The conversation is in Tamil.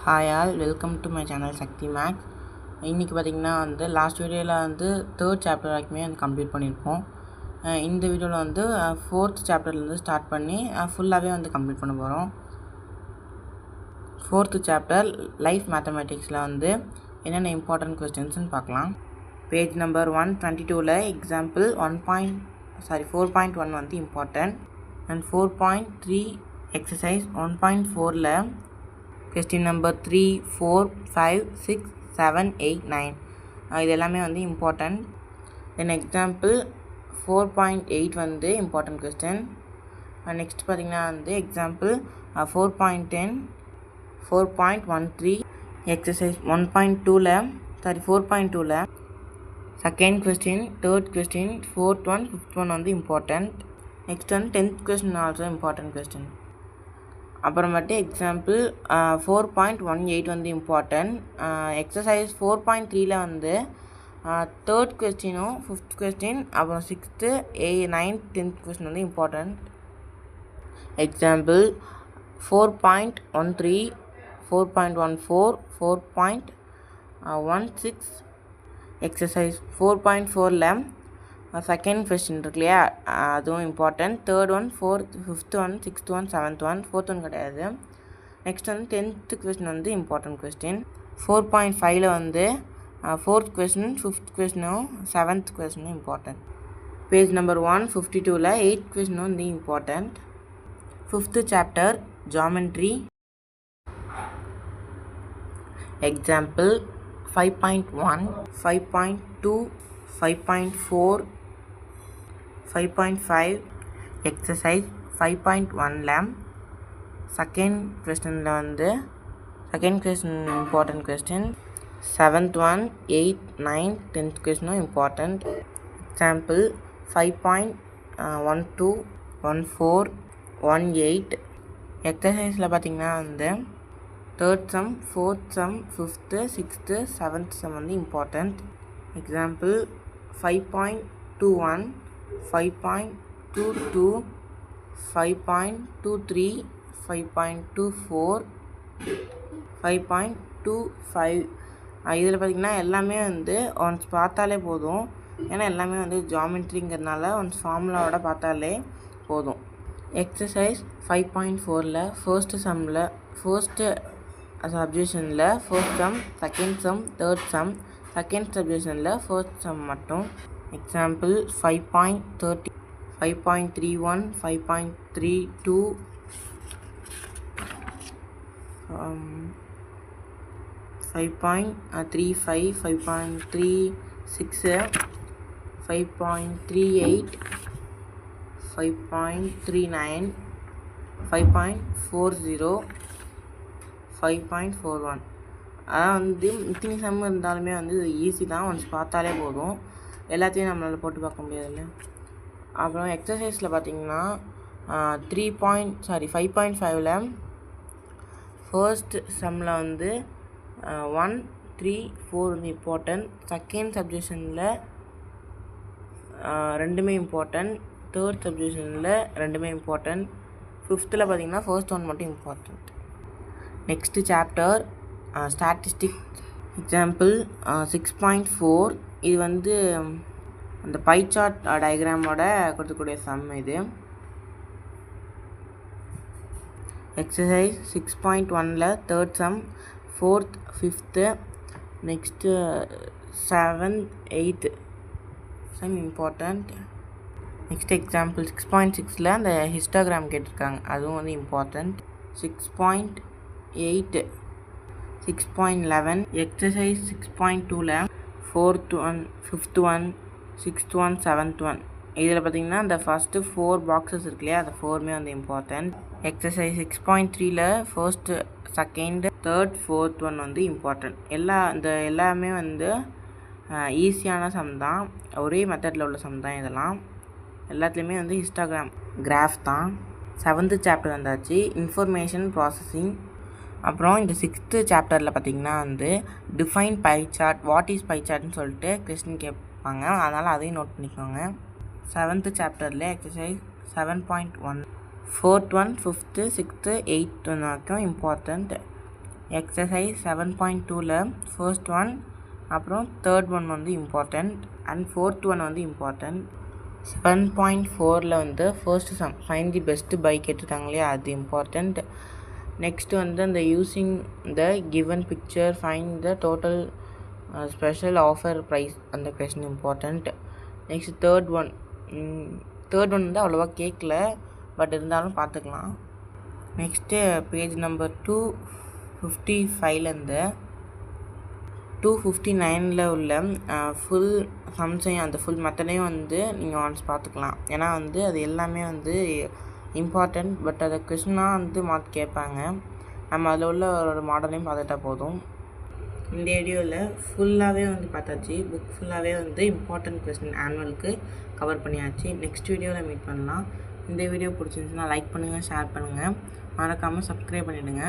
Hi all, welcome to my channel Sakthi Max. இன்றைக்கி பார்த்திங்கன்னா லாஸ்ட் வீடியோவில் தேர்ட் சாப்டர் வரைக்குமே கம்ப்ளீட் பண்ணியிருப்போம். இந்த வீடியோவில் ஃபோர்த் சாப்டர்லேருந்து ஸ்டார்ட் பண்ணி ஃபுல்லாகவே கம்ப்ளீட் பண்ண போகிறோம். ஃபோர்த்து சாப்டர் லைஃப் மேத்தமெட்டிக்ஸில் என்னென்ன இம்பார்ட்டன்ட் கொஸ்டின்ஸ்னு பார்க்கலாம். Page number 122 example 4.1 important and 4.3 exercise 1.4 question number 3, 4, 5, 6, 7, 8, 9 இது எல்லாமே important. Then example 4.8 important question. Next பார்த்திங்கன்னா example 4.10, 4.13 exercise 4.2 second question, third question, fourth one, fifth one important. Next 10th question also important question. அப்புறமேட்டு எக்ஸாம்பிள் 4.18 இம்பார்ட்டன்ட். எக்ஸசைஸ் 4.3 தேர்ட் கொஸ்டினும் ஃபிஃப்த் கொஸ்டின் அப்புறம் 6th, 9th, 10th question important. Example 4.13, 4.14, 4.16 exercise 4.4 second question இருக்கு இல்லையா, அதுவும் important. Third one, fourth, fifth one, sixth one, seventh one, fourth one கிடையாது. Next 10th question important question. 4.5 fourth question, fifth கொஸ்டினும், செவன்த் கொஸ்டினும் இம்பார்ட்டன்ட். பேஜ் நம்பர் 152 எயித் கொஸ்டினும் important. Fifth chapter geometry. Example 5.1, 5.2, 5.4, 5.5 exercise 5.1 second question second question important question. 7th one, 8th, 9th, 10th question important. Example 5.12, 14, 18 exercise பார்த்தீங்கன்னா third sum, fourth sum, fifth, sixth, seventh sum important. Example 5.21, 5.22, 5.23, 5.24, 5.25 இதில் பார்த்திங்கன்னா எல்லாமே ஒன்ஸ் பார்த்தாலே போதும். ஏன்னா எல்லாமே ஜாமெட்ரிங்கிறதுனால ஒன்ஸ் ஃபார்முலாவோட பார்த்தாலே போதும். எக்ஸசைஸ் 5.4 ஃபர்ஸ்ட் சம்மில் ஃபர்ஸ்ட்டு சப்டிவிஷனில் first sum, second sum, third sum, second சப்டிவிஷனில் ஃபர்ஸ்ட் சம் மட்டும். எக்ஸாம்பிள் 5.30, 5.31, 5.32, 5.35, 5.36, 5.38, 5.39, 5.40, 5.41 அதான் இத்தனை சம் இருந்தாலுமே இது ஈஸி தான். ஒன்ஸ் பார்த்தாலே போதும். எல்லாத்தையும் நம்மளால் போட்டு பார்க்க முடியாதுல்ல. அப்புறம் எக்ஸசைஸில் பார்த்திங்கன்னா 5.5 ஃபர்ஸ்ட் சம்மில் 1, 3, 4 இம்பார்ட்டன்ட். செகண்ட் சப்டிவிஷனில் ரெண்டுமே இம்பார்ட்டன்ட். தேர்ட் சப்டிவிஷனில் ரெண்டுமே இம்பார்ட்டன்ட். ஃபிஃப்த்தில் பார்த்திங்கன்னா ஃபர்ஸ்ட் ஒன் மட்டும் important. Next chapter statistics. Example 6.4 இது அந்த பை சார்ட் டயக்ராமோட கொடுக்கக்கூடிய சம் இது. Exercise 6.1 third sum, fourth, fifth, next 7th, 8th sum important. Next example 6.6 அந்த ஹிஸ்டோகிராம் கேட்டிருக்காங்க, அதுவும் important. 6.8, 6.11 exercise 6.2 fourth one, fifth one, sixth one, seventh one இதில் பார்த்திங்கன்னா அந்த ஃபஸ்ட்டு 4 பாக்ஸஸ் இருக்கு இல்லையா, அந்த 4மே important. Exercise 6.3 first, second, third, fourth one important. எல்லாமே ஈஸியான சம் தான். ஒரே மெத்தடில் உள்ள சம் தான் இதெல்லாம். எல்லாத்துலேயுமே ஹிஸ்டோகிராம் கிராஃப் தான். 7th சாப்டர் வந்தாச்சு, இன்ஃபர்மேஷன் ப்ராசஸிங். அப்புறம் இந்த 6th சாப்டரில் பார்த்திங்கன்னா define pie chart, what is pie சார்ட்னு சொல்லிட்டு கொஸ்டின் கேட்பாங்க. அதனால் அதையும் நோட் பண்ணிக்கோங்க. 7th சாப்டரில் exercise 7.1 4th one, 5th, 6th, 8th வரைக்கும் இம்பார்ட்டண்ட். எக்ஸசைஸ் 7.2ல ஃபர்ஸ்ட் ஒன் அப்புறம் தேர்ட் ஒன் வந்து இம்பார்ட்டண்ட் அண்ட் ஃபோர்த் ஒன் வந்து இம்பார்ட்டண்ட். 7.4ல் வந்து first sum find the best buy கேட்டிருக்காங்க இல்லையா, அது இம்பார்ட்டண்ட். நெக்ஸ்ட்டு வந்து அந்த using the given picture find the total special offer price அந்த question important. Next third one வந்து அவ்வளோவா கேட்கல, பட் இருந்தாலும் பார்த்துக்கலாம். நெக்ஸ்ட்டு பேஜ் நம்பர் 255லேருந்து 259ல் உள்ள ஃபுல் சம்ஸையும் அந்த ஃபுல் மெத்தடையும் வந்து நீங்கள் ஒன்ஸ் பார்த்துக்கலாம். ஏன்னா வந்து அது எல்லாமே வந்து இம்பார்ட்டண்ட், பட் அதை கொஸ்டினாக வந்து மாற்றி கேட்பாங்க. நம்ம அதில் உள்ள ஒரு மாடலையும் பார்த்துட்டா போதும். இந்த வீடியோவில் ஃபுல்லாகவே வந்து பார்த்தாச்சு. புக் ஃபுல்லாகவே வந்து இம்பார்ட்டண்ட் கொஸ்டின் ஆனுவலுக்கு கவர் பண்ணியாச்சு. நெக்ஸ்ட் வீடியோவில் மீட் பண்ணலாம். இந்த வீடியோ பிடிச்சிருந்துச்சுன்னா லைக் பண்ணுங்கள், ஷேர் பண்ணுங்கள், மறக்காமல் சப்ஸ்கிரைப் பண்ணிவிடுங்க.